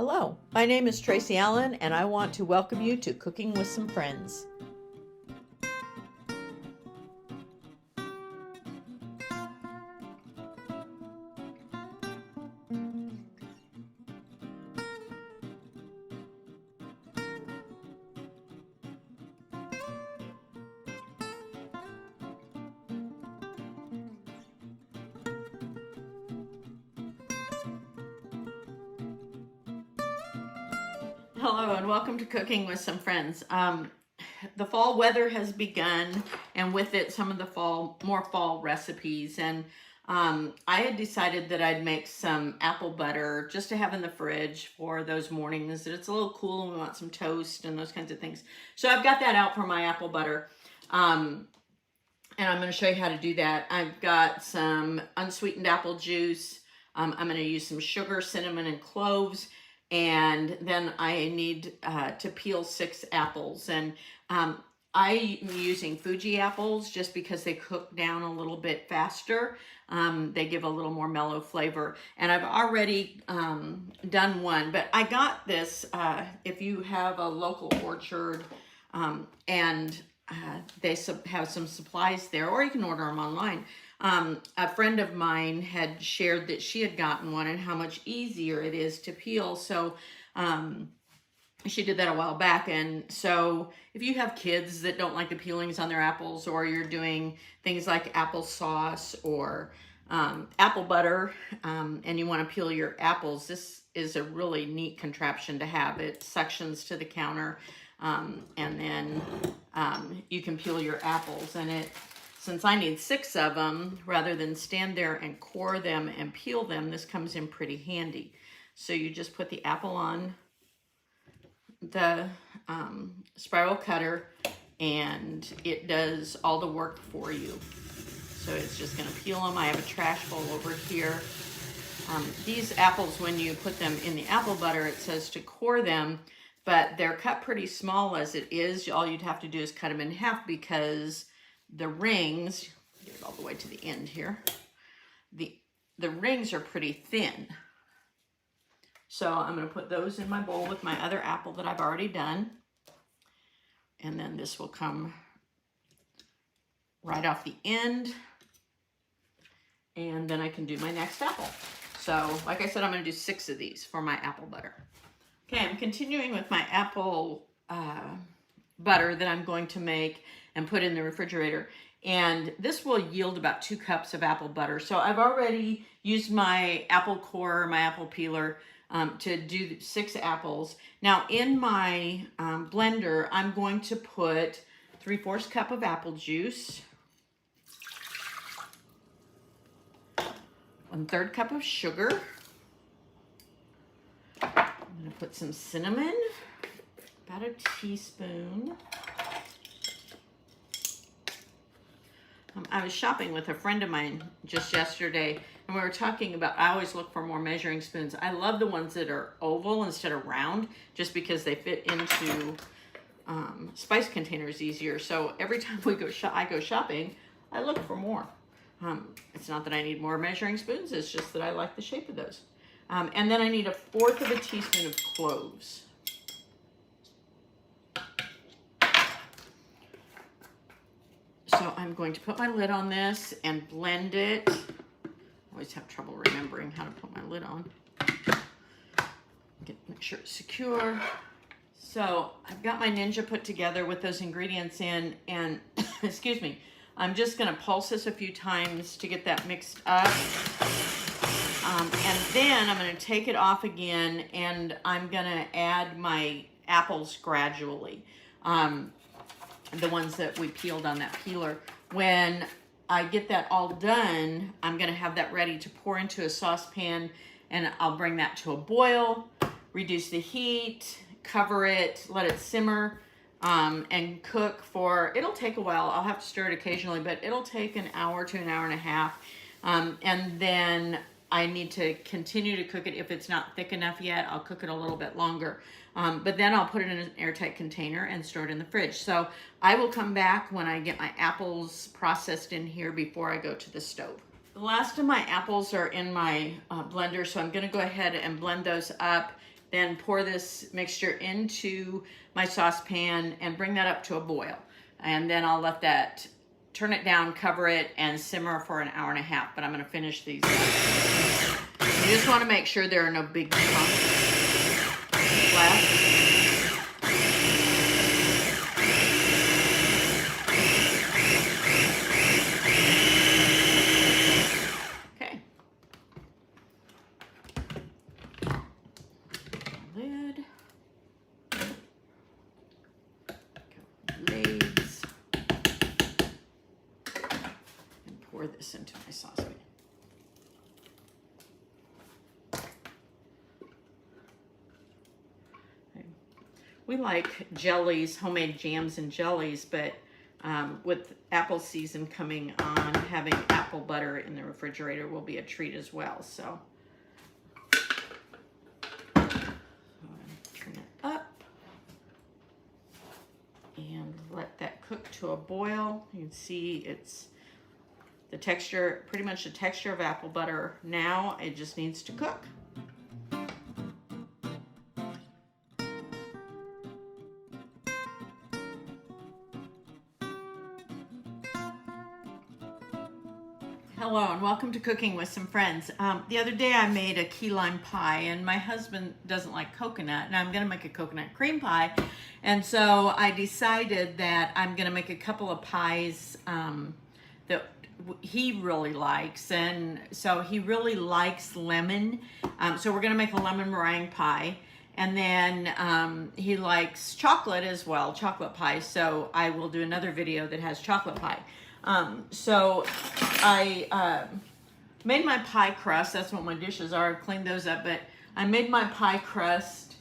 Hello, my name is Tracy Allen, and I want to welcome you to Cooking with Some Friends. Hello and welcome to Cooking with Some Friends. The fall weather has begun, and with it some of the more fall recipes. And I had decided that I'd make some apple butter just to have in the fridge for those mornings that it's a little cool and we want some toast and those kinds of things. So I've got that out for my apple butter. And I'm going to show you how to do that. I've got some unsweetened apple juice. I'm going to use some sugar, cinnamon, and cloves. And then I need to peel 6 apples. And I'm using Fuji apples just because they cook down a little bit faster. They give a little more mellow flavor. And I've already done one. But I got this, if you have a local orchard and they have some supplies there, or you can order them online. A friend of mine had shared that she had gotten one and how much easier it is to peel. So she did that a while back. And so if you have kids that don't like the peelings on their apples, or you're doing things like applesauce or apple butter, and you want to peel your apples, this is a really neat contraption to have. It suctions to the counter, and then you can peel your apples. And since I need 6 of them, rather than stand there and core them and peel them, this comes in pretty handy. So you just put the apple on the spiral cutter, and it does all the work for you. So it's just gonna peel them. I have a trash bowl over here. These apples, when you put them in the apple butter, it says to core them, but they're cut pretty small as it is. All you'd have to do is cut them in half, because the rings, get it all the way to the end here, the rings are pretty thin. So I'm going to put those in my bowl with my other apple that I've already done. And then this will come right off the end. And then I can do my next apple. So like I said, I'm going to do 6 of these for my apple butter. Okay, I'm continuing with my apple butter that I'm going to make and put in the refrigerator. And this will yield about 2 cups of apple butter. So I've already used my apple core, my apple peeler, to do 6 apples. Now in my blender, I'm going to put 3/4 cup of apple juice, 1/3 cup of sugar. I'm going to put some cinnamon, about a teaspoon. I was shopping with a friend of mine just yesterday, and we were talking about, I always look for more measuring spoons. I love the ones that are oval instead of round, just because they fit into spice containers easier. So every time I go shopping, I look for more. It's not that I need more measuring spoons, it's just that I like the shape of those. And then I need 1/4 of a teaspoon of cloves. So I'm going to put my lid on this and blend it. I always have trouble remembering how to put my lid on. Make sure it's secure. So I've got my Ninja put together with those ingredients in, and excuse me, I'm just gonna pulse this a few times to get that mixed up. And then I'm gonna take it off again, and I'm gonna add my apples gradually. The ones that we peeled on that peeler. When I get that all done, I'm gonna have that ready to pour into a saucepan, and I'll bring that to a boil, reduce the heat, cover it, let it simmer, and cook for, it'll take a while. I'll have to stir it occasionally, but it'll take an hour to an hour and a half. And then I need to continue to cook it. If it's not thick enough yet, I'll cook it a little bit longer. But then I'll put it in an airtight container and store it in the fridge. So I will come back when I get my apples processed in here before I go to the stove. The last of my apples are in my blender, so I'm gonna go ahead and blend those up then pour this mixture into my saucepan and bring that up to a boil. And then I'll let that, turn it down, cover it, and simmer for an hour and a half. But I'm going to finish these up. You just want to make sure there are no big chunks left. Okay. Lid. Legs. And pour this into my saucepan. We like jellies, homemade jams and jellies, but with apple season coming on, having apple butter in the refrigerator will be a treat as well. So turn it up and let that cook to a boil. You can see it's the texture, pretty much the texture of apple butter now. It just needs to cook. Hello and welcome to Cooking with Some Friends. The other day I made a key lime pie, and my husband doesn't like coconut, and I'm going to make a coconut cream pie. And so I decided that I'm going to make a couple of pies that he really likes, and so he really likes lemon. So we're going to make a lemon meringue pie. And then he likes chocolate as well, chocolate pie. So I will do another video that has chocolate pie. So I made my pie crust. That's what my dishes are. I've cleaned those up, but I made my pie crust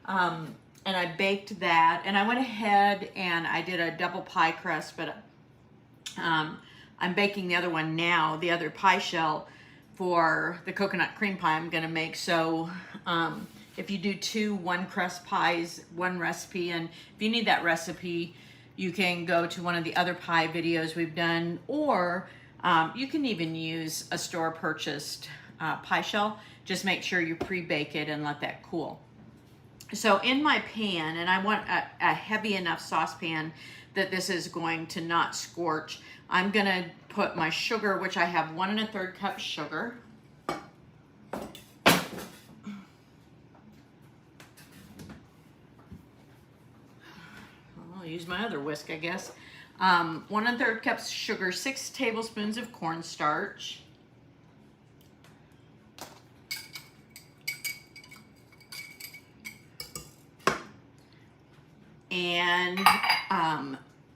and I baked that. And I went ahead and I did a double pie crust, but I'm baking the other one now, the other pie shell, for the coconut cream pie I'm going to make. So if you do 2 one-crust pies, one recipe, and if you need that recipe, you can go to one of the other pie videos we've done, or you can even use a store-purchased pie shell. Just make sure you pre-bake it and let that cool. So in my pan, and I want a heavy enough saucepan that this is going to not scorch, I'm gonna put my sugar, which I have 1 1/3 cup sugar. I'll use my other whisk, I guess. 1 1/3 cups sugar, 6 tablespoons of cornstarch. And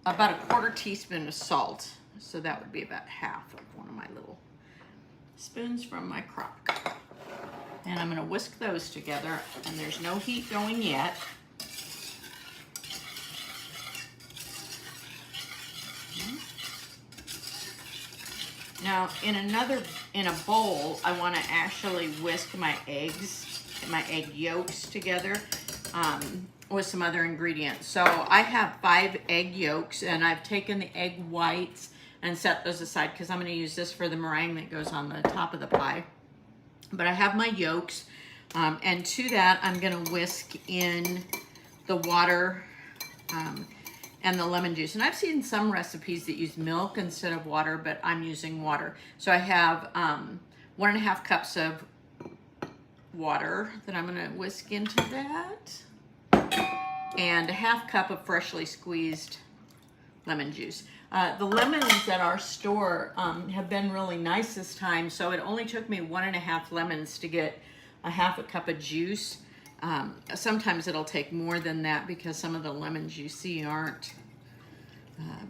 about 1/4 teaspoon of salt. So that would be about half of one of my little spoons from my crock. And I'm gonna whisk those together, and there's no heat going yet. Now, in a bowl, I want to actually whisk my eggs, my egg yolks together with some other ingredients. So I have 5 egg yolks, and I've taken the egg whites and set those aside because I'm going to use this for the meringue that goes on the top of the pie. But I have my yolks, and to that, I'm going to whisk in the water and the lemon juice. And I've seen some recipes that use milk instead of water, but I'm using water. So I have 1 1/2 cups of water that I'm gonna whisk into that, and a 1/2 cup of freshly squeezed lemon juice. The lemons at our store have been really nice this time, so it only took me 1 1/2 lemons to get a 1/2 cup of juice. Sometimes it'll take more than that because some of the lemons you see aren't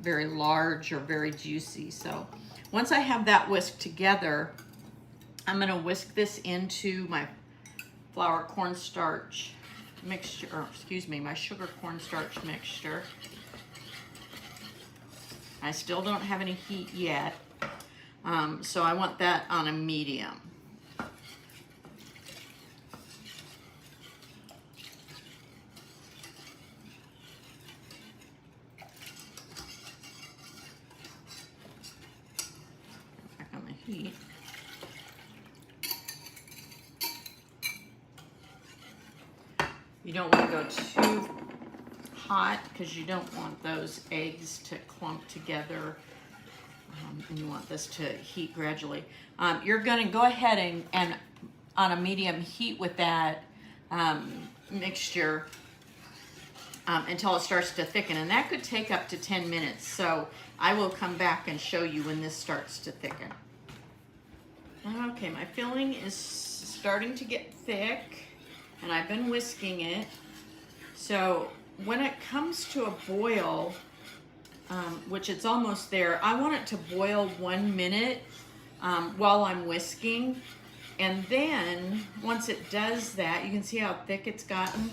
very large or very juicy. So once I have that whisked together, I'm going to whisk this into my flour cornstarch mixture, or excuse me, my sugar cornstarch mixture. I still don't have any heat yet, so I want that on a medium. Heat. You don't want to go too hot because you don't want those eggs to clump together, and you want this to heat gradually. You're going to go ahead and on a medium heat with that mixture until it starts to thicken, and that could take up to 10 minutes. So I will come back and show you when this starts to thicken. Okay, my filling is starting to get thick, and I've been whisking it. So when it comes to a boil, which it's almost there, I want it to boil 1 minute while I'm whisking. And then once it does that, you can see how thick it's gotten.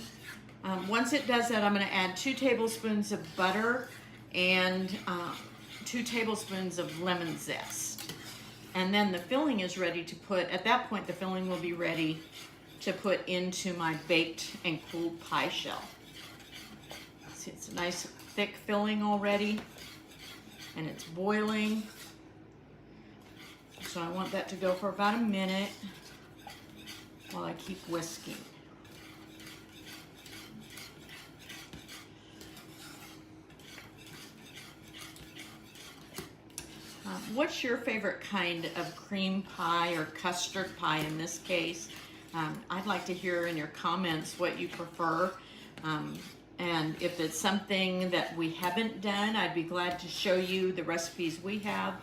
Once it does that, I'm going to add 2 tablespoons of butter and 2 tablespoons of lemon zest. And then the filling is ready to put, at that point the filling will be ready to put into my baked and cooled pie shell. See, it's a nice thick filling already, and it's boiling. So I want that to go for about a minute while I keep whisking. What's your favorite kind of cream pie or custard pie in this case? I'd like to hear in your comments what you prefer. And if it's something that we haven't done, I'd be glad to show you the recipes we have,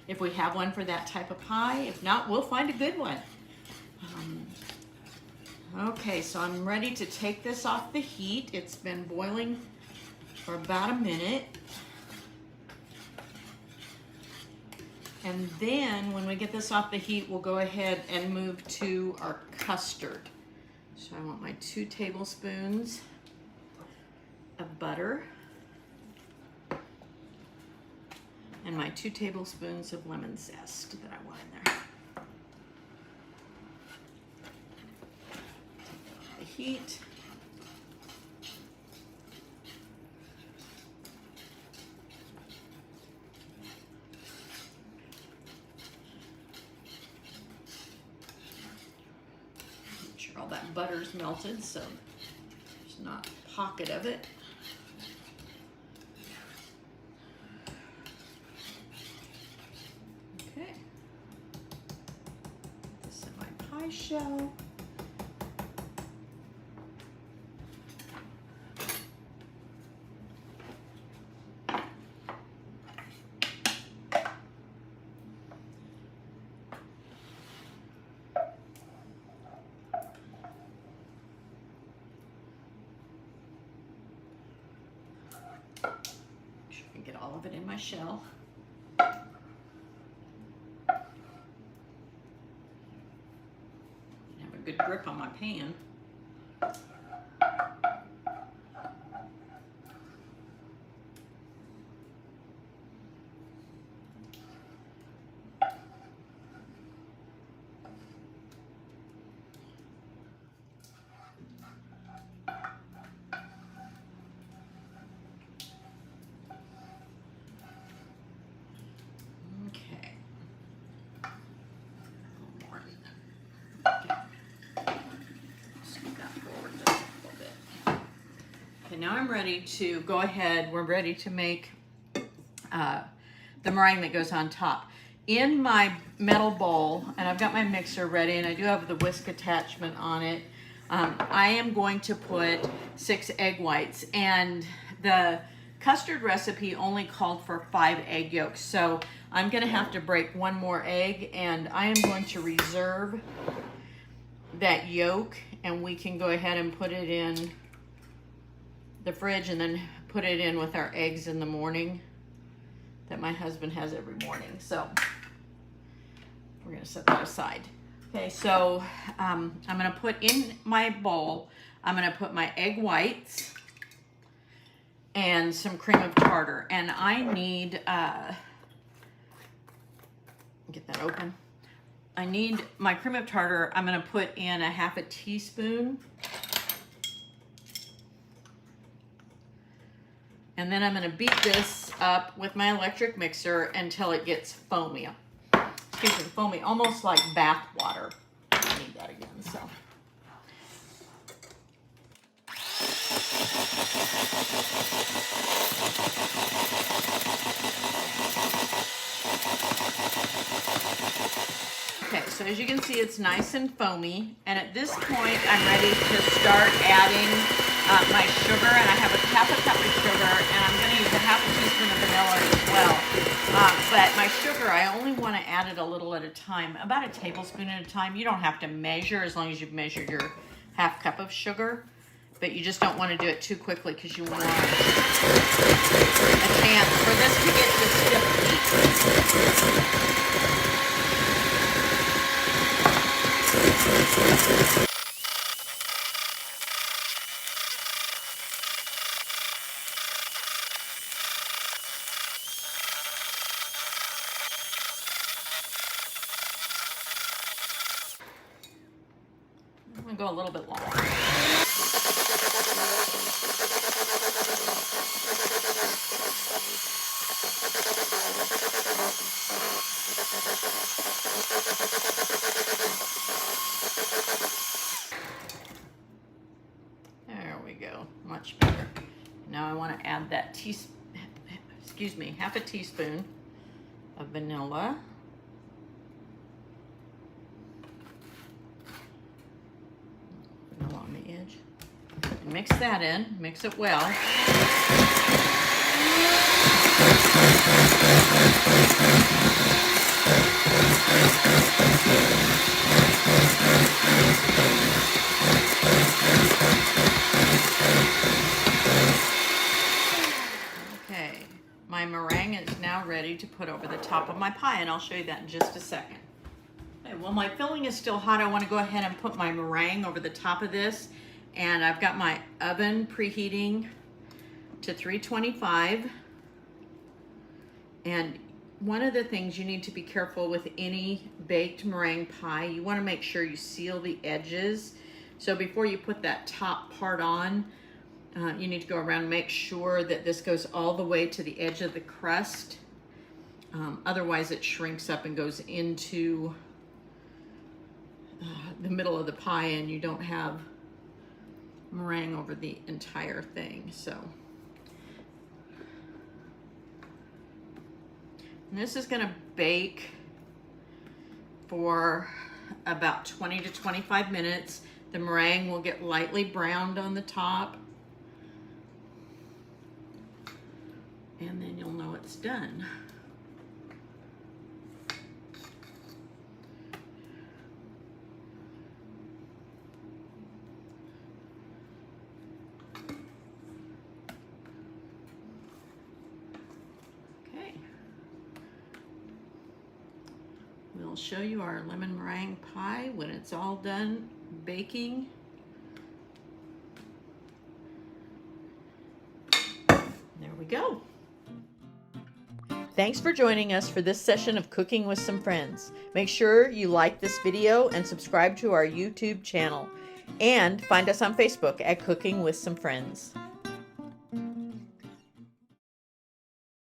if we have one for that type of pie. If not, we'll find a good one. Okay, so I'm ready to take this off the heat. It's been boiling for about a minute. And then when we get this off the heat, we'll go ahead and move to our custard. So I want my 2 tablespoons of butter and my 2 tablespoons of lemon zest that I want in there. The heat. All that butter's melted, so there's not a pocket of it. Okay. Put this in my pie shell. Get all of it in my shell. Have a good grip on my pan. Now I'm ready to go ahead. We're ready to make the meringue that goes on top. In my metal bowl, and I've got my mixer ready, and I do have the whisk attachment on it, I am going to put 6 egg whites. And the custard recipe only called for 5 egg yolks, so I'm going to have to break 1 more egg, and I am going to reserve that yolk, and we can go ahead and put it in the fridge and then put it in with our eggs in the morning that my husband has every morning. So we're going to set that aside. Okay, so I'm going to put in my bowl, I'm going to put my egg whites and some cream of tartar. And I need, get that open. I need my cream of tartar. I'm going to put in a 1/2 teaspoon. And then I'm going to beat this up with my electric mixer until it gets foamy. Excuse me, foamy, almost like bath water. I need that again, so. so as you can see, it's nice and foamy. And at this point, I'm ready to start adding my sugar. And I have half a cup of sugar, and I'm going to use a half a teaspoon of vanilla as well. But my sugar, I only want to add it a little at a time, about a tablespoon at a time. You don't have to measure as long as you've measured your half cup of sugar. But you just don't want to do it too quickly because you want a chance for this to get to stiff heat. I'm going to go a little bit longer. There we go, much better. Now I want to add that half a teaspoon of vanilla. Vanilla on the edge. And mix that in, mix it well. Okay, my meringue is now ready to put over the top of my pie, and I'll show you that in just a second. Okay, while my filling is still hot, I want to go ahead and put my meringue over the top of this, and I've got my oven preheating to 325. And one of the things you need to be careful with any baked meringue pie, you want to make sure you seal the edges. So before you put that top part on, you need to go around and make sure that this goes all the way to the edge of the crust. Otherwise it shrinks up and goes into the middle of the pie, and you don't have meringue over the entire thing. So and this is going to bake for about 20 to 25 minutes. The meringue will get lightly browned on the top, and then you'll know it's done. We'll show you our lemon meringue pie when it's all done baking. There we go. Thanks for joining us for this session of Cooking with Some Friends. Make sure you like this video and subscribe to our YouTube channel. And find us on Facebook at Cooking with Some Friends.